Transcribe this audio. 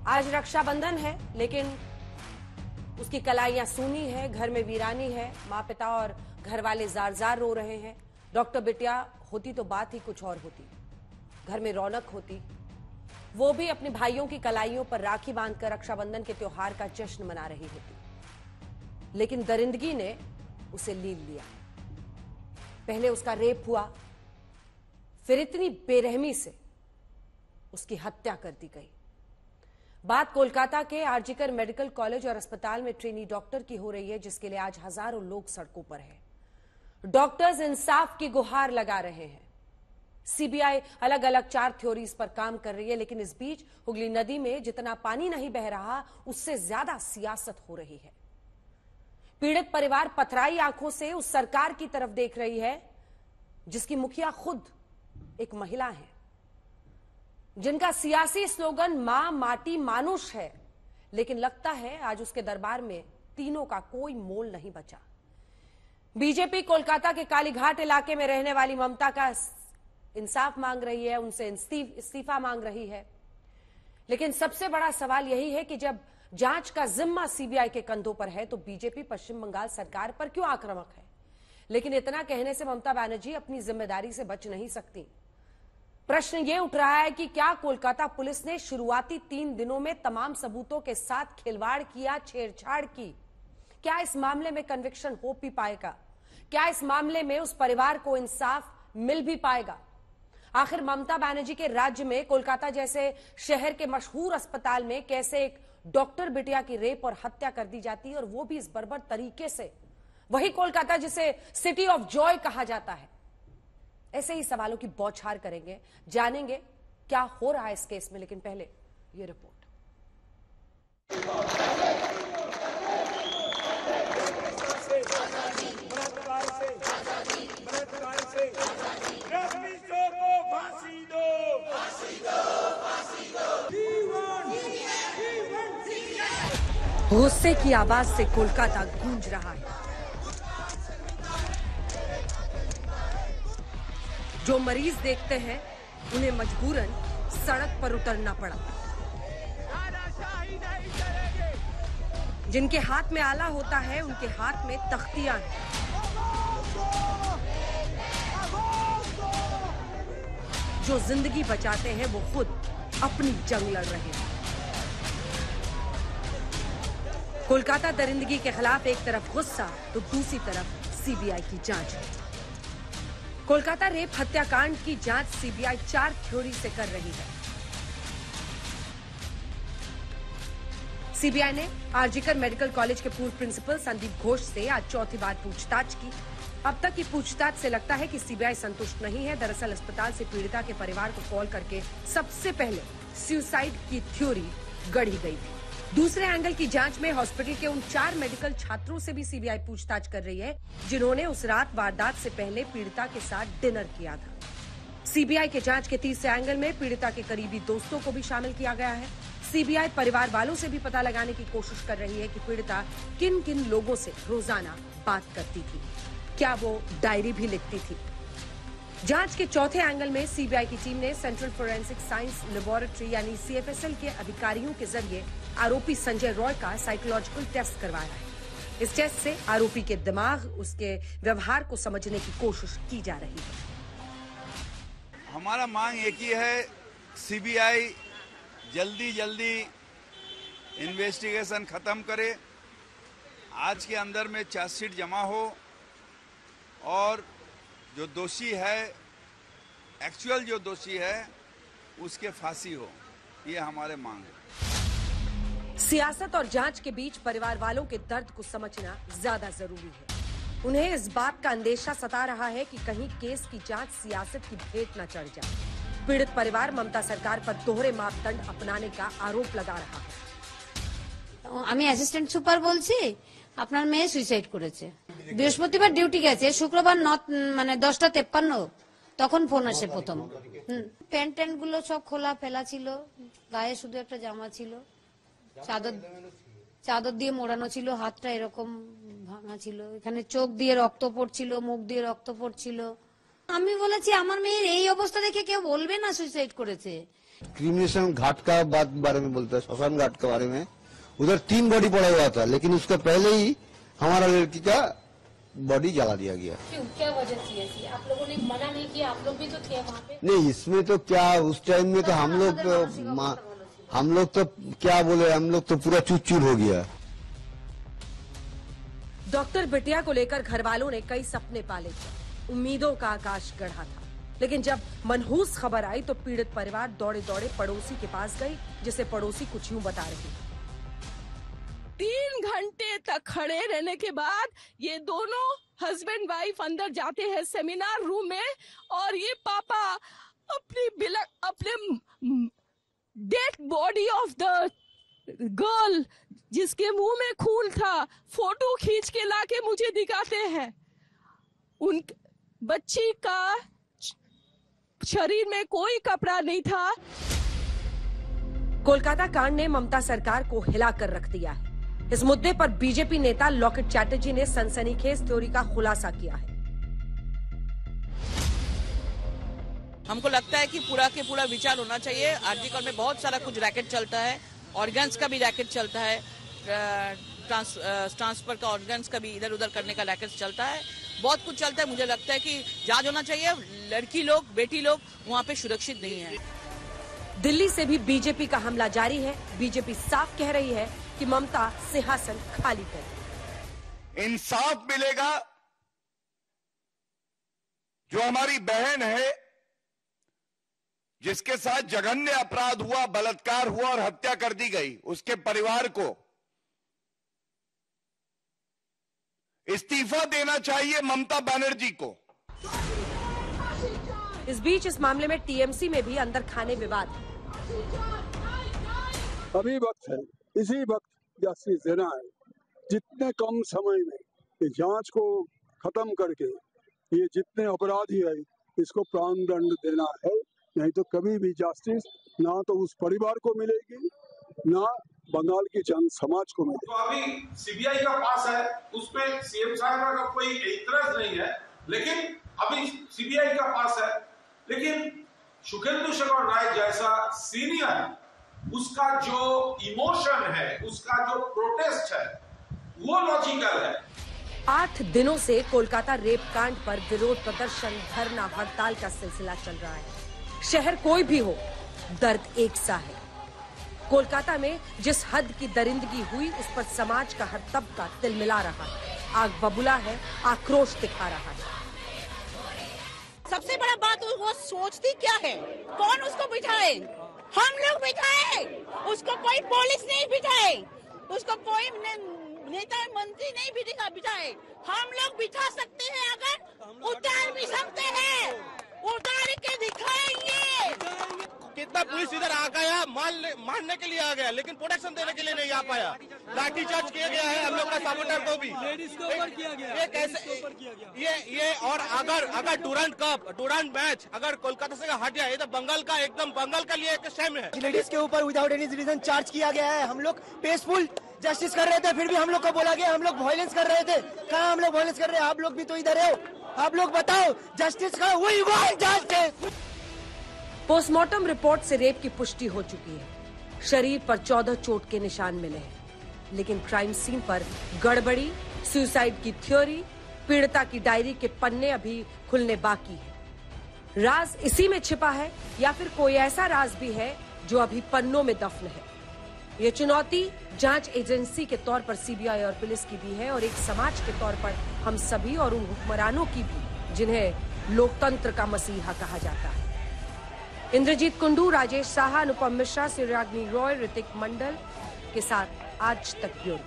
आज रक्षाबंधन है, लेकिन उसकी कलाइयां सूनी है, घर में वीरानी है, माँ पिता और घर वाले जार जार रो रहे हैं। डॉक्टर बिटिया होती तो बात ही कुछ और होती, घर में रौनक होती। वो भी अपने भाइयों की कलाइयों पर राखी बांधकर रक्षाबंधन के त्योहार का जश्न मना रही होती, लेकिन दरिंदगी ने उसे लील लिया। पहले उसका रेप हुआ, फिर इतनी बेरहमी से उसकी हत्या कर दी गई। बात कोलकाता के आरजीकर मेडिकल कॉलेज और अस्पताल में ट्रेनी डॉक्टर की हो रही है, जिसके लिए आज हजारों लोग सड़कों पर हैं। डॉक्टर्स इंसाफ की गुहार लगा रहे हैं। सीबीआई अलग अलग 4 थ्योरीज पर काम कर रही है, लेकिन इस बीच हुगली नदी में जितना पानी नहीं बह रहा, उससे ज्यादा सियासत हो रही है। पीड़ित परिवार पथराई आंखों से उस सरकार की तरफ देख रही है जिसकी मुखिया खुद एक महिला है, जिनका सियासी स्लोगन मां माटी मानुष है, लेकिन लगता है आज उसके दरबार में तीनों का कोई मोल नहीं बचा। बीजेपी कोलकाता के कालीघाट इलाके में रहने वाली ममता का इंसाफ मांग रही है, उनसे इस्तीफा मांग रही है। लेकिन सबसे बड़ा सवाल यही है कि जब जांच का जिम्मा सीबीआई के कंधों पर है, तो बीजेपी पश्चिम बंगाल सरकार पर क्यों आक्रामक है? लेकिन इतना कहने से ममता बनर्जी अपनी जिम्मेदारी से बच नहीं सकती। प्रश्न यह उठ रहा है कि क्या कोलकाता पुलिस ने शुरुआती 3 दिनों में तमाम सबूतों के साथ खिलवाड़ किया, छेड़छाड़ की? क्या इस मामले में कन्विक्शन हो भी पाएगा? क्या इस मामले में उस परिवार को इंसाफ मिल भी पाएगा? आखिर ममता बनर्जी के राज्य में कोलकाता जैसे शहर के मशहूर अस्पताल में कैसे एक डॉक्टर बिटिया की रेप और हत्या कर दी जाती है, और वो भी इस बर्बर तरीके से? वही कोलकाता जिसे सिटी ऑफ जॉय कहा जाता है। ऐसे ही सवालों की बौछार करेंगे, जानेंगे क्या हो रहा है इस केस में। लेकिन पहले ये रिपोर्ट। गुस्से की आवाज से कोलकाता गूंज रहा है। जो मरीज देखते हैं उन्हें मजबूरन सड़क पर उतरना पड़ा। जिनके हाथ में आला होता है, उनके हाथ में तख्तियां हैं। जो जिंदगी बचाते हैं वो खुद अपनी जंग लड़ रहे हैं। कोलकाता दरिंदगी के खिलाफ एक तरफ गुस्सा तो दूसरी तरफ सीबीआई की जांच है। कोलकाता रेप हत्याकांड की जांच सीबीआई 4 थ्योरी से कर रही है। सीबीआई ने आरजीकर मेडिकल कॉलेज के पूर्व प्रिंसिपल संदीप घोष से आज चौथी बार पूछताछ की। अब तक की पूछताछ से लगता है कि सीबीआई संतुष्ट नहीं है। दरअसल अस्पताल से पीड़िता के परिवार को कॉल करके सबसे पहले सुसाइड की थ्योरी गढ़ी गई थी। दूसरे एंगल की जांच में हॉस्पिटल के उन 4 मेडिकल छात्रों से भी सीबीआई पूछताछ कर रही है, जिन्होंने उस रात वारदात से पहले पीड़िता के साथ डिनर किया था। सीबीआई के जांच के तीसरे एंगल में पीड़िता के करीबी दोस्तों को भी शामिल किया गया है। सीबीआई परिवार वालों से भी पता लगाने की कोशिश कर रही है कि पीड़िता किन किन लोगों से रोजाना बात करती थी, क्या वो डायरी भी लिखती थी। जांच के चौथे एंगल में सीबीआई की टीम ने सेंट्रल फोरेंसिक साइंस लेबोरेटरी यानी सीएफएसएल के अधिकारियों के जरिए आरोपी संजय रॉय का साइकोलॉजिकल टेस्ट करवाया है। इस टेस्ट से आरोपी के दिमाग, उसके व्यवहार को समझने की कोशिश की जा रही है। हमारा मांग एक ही है, सीबीआई जल्दी इन्वेस्टिगेशन खत्म करे, आज के अंदर में चार्जशीट जमा हो और जो दोषी है, एक्चुअल जो दोषी है, उसके फांसी हो। ये हमारे मांग है। सियासत और जांच के बीच परिवार वालों के दर्द को समझना ज्यादा जरूरी है। उन्हें इस बात का अंदेशा सता रहा है कि कहीं केस की जांच सियासत की भेंट न चढ़ जाए। पीड़ित परिवार ममता सरकार पर दोहरे मापदंड अपनाने का आरोप लगा रहा है। আমি অ্যাসিস্ট্যান্ট সুপার বলছি, আপনার মেয়ে সুইসাইড করেছে। বৃহস্পতিবার ডিউটি গেছে, শুক্রবার 10:53 তখন ফোন আসে প্রথম। প্যান্ট ট্যান্ট গুলো সব খোলা ফেলা ছিল, গায়ে শুধু একটা জামা ছিল, চাদর দিয়ে মোড়ানো ছিল, হাতটা এরকম ভাঙা ছিল, এখানে চোখ দিয়ে রক্ত পড়ছিল, মুখ দিয়ে রক্ত পড়ছিল। আমি বলেছি আমার মেয়ের এই অবস্থা দেখে কেউ বলবে না সুইসাইড করেছে, क्रिमिनेशन घाट का बारे में बोलता है, श्मशान घाट के बारे में। उधर 3 बॉडी पड़ा हुआ था, लेकिन उसका पहले ही हमारा लड़की का बॉडी जला दिया गया। क्यों, क्या वजह थी ऐसी? आप लोगों ने मना नहीं किया? आप लोग भी तो थे वहाँ पे। नहीं, इसमें तो क्या, उस टाइम में तो हम लोग तो क्या बोले, हम लोग तो पूरा चूर हो गया। डॉक्टर बिटिया को लेकर घर वालों ने कई सपने पाले थे, उम्मीदों का आकाश गढ़ा था, लेकिन जब मनहूस खबर आई तो पीड़ित परिवार दौड़े दौड़े पड़ोसी के पास गई, जिसे पड़ोसी कुछ यूं बता रही। 3 घंटे तक खड़े रहने के बाद ये दोनों हस्बैंड वाइफ अंदर जाते हैं सेमिनार रूम में, और ये पापा अपने dead body of the girl, जिसके मुंह में खून था, फोटो खींच के लाके मुझे दिखाते हैं। उन बच्ची का शरीर में कोई कपड़ा नहीं था। कोलकाता कांड ने ममता सरकार को हिलाकर रख दिया है। इस मुद्दे पर बीजेपी नेता लॉकेट चैटर्जी ने सनसनीखेज थ्योरी का खुलासा किया है। हमको लगता है कि पूरा के पूरा विचार होना चाहिए। आर्टिकल में बहुत सारा कुछ रैकेट चलता है, ऑर्गन्स का भी रैकेट चलता है, ट्रांसफर का ऑर्गन्स का भी इधर उधर करने का रैकेट चलता है, बहुत कुछ चलता है। मुझे लगता है कि जांच होना चाहिए। लड़की लोग, बेटी लोग वहाँ पे सुरक्षित नहीं है। दिल्ली से भी बीजेपी का हमला जारी है। बीजेपी साफ कह रही है कि ममता सिंहासन खाली करे। इंसाफ मिलेगा। जो हमारी बहन है, जिसके साथ जघन्य अपराध हुआ, बलात्कार हुआ और हत्या कर दी गई, उसके परिवार को इस्तीफा देना चाहिए ममता बनर्जी को। इस बीच इस मामले में टीएमसी में भी अंदर खाने विवाद है। अभी वक्त है, इसी वक्त जस्टिस देना है। जितने कम समय में ये जांच को खत्म करके ये जितने अपराधी है इसको प्राण दंड देना है, नहीं तो कभी भी जस्टिस ना तो उस परिवार को मिलेगी, ना बंगाल की जन समाज को मिलेगी। तो अभी सीबीआई का पास है, उसमें सीएम साहब का कोई इतराज नहीं है, लेकिन अभी सीबीआई का पास है। लेकिन शुक्लेंदु शेखर राय जैसा सीनियर, उसका जो इमोशन है, उसका जो प्रोटेस्ट है, वो लॉजिकल है। 8 दिनों से कोलकाता रेप कांड पर विरोध प्रदर्शन, धरना, हड़ताल का सिलसिला चल रहा है। शहर कोई भी हो, दर्द एक सा है। कोलकाता में जिस हद की दरिंदगी हुई, उस पर समाज का हर तबका तिलमिला रहा है, आग बबूला है, आक्रोश दिखा रहा है। सबसे बड़ा बात वो सोचती क्या है, कौन उसको बिठाए? हम लोग बिठाए, उसको कोई पुलिस नहीं बिठाए, उसको कोई नेता मंत्री नहीं बिठाए। हम लोग बिठा सकते हैं, अगर उतार भी सकते हैं, उतार के दिखाएंगे। कितना पुलिस इधर आ गया, मारने के लिए आ गया, लेकिन प्रोटेक्शन देने के लिए नहीं आ पाया। लाठीचार्ज किया गया है हम लोग का साबुटर को भी, लेडीज को ऊपर किया गया। ये कैसे ये और अगर डुरांट मैच अगर कोलकाता से हट जाए तो बंगाल का एकदम बंगाल का लिए एक शेम है। लेडीज के ऊपर विदाउट एनी रीजन चार्ज किया गया है। हम लोग पीसफुल जस्टिस कर रहे थे, फिर भी हम लोग को बोला गया हम लोग वायलेंस कर रहे थे। कहाँ हम लोग वायलेंस कर रहे हैं? आप लोग भी तो इधर हो, आप लोग बताओ जस्टिस का। We want justice. Postmortem report से रेप की पुष्टि हो चुकी है। शरीर पर 14 चोट के निशान मिले हैं, लेकिन क्राइम सीन पर गड़बड़ी, सुसाइड की थ्योरी, पीड़िता की डायरी के पन्ने अभी खुलने बाकी है। राज इसी में छिपा है या फिर कोई ऐसा राज भी है जो अभी पन्नों में दफन है? ये चुनौती जांच एजेंसी के तौर पर सीबीआई और पुलिस की भी है, और एक समाज के तौर पर हम सभी और उन हुक्मरानों की भी जिन्हें लोकतंत्र का मसीहा कहा जाता है। इंद्रजीत कुंडू, राजेश साहा, अनुपम मिश्रा, सिराग्नि रॉय, ऋतिक मंडल के साथ आज तक ब्यूरो।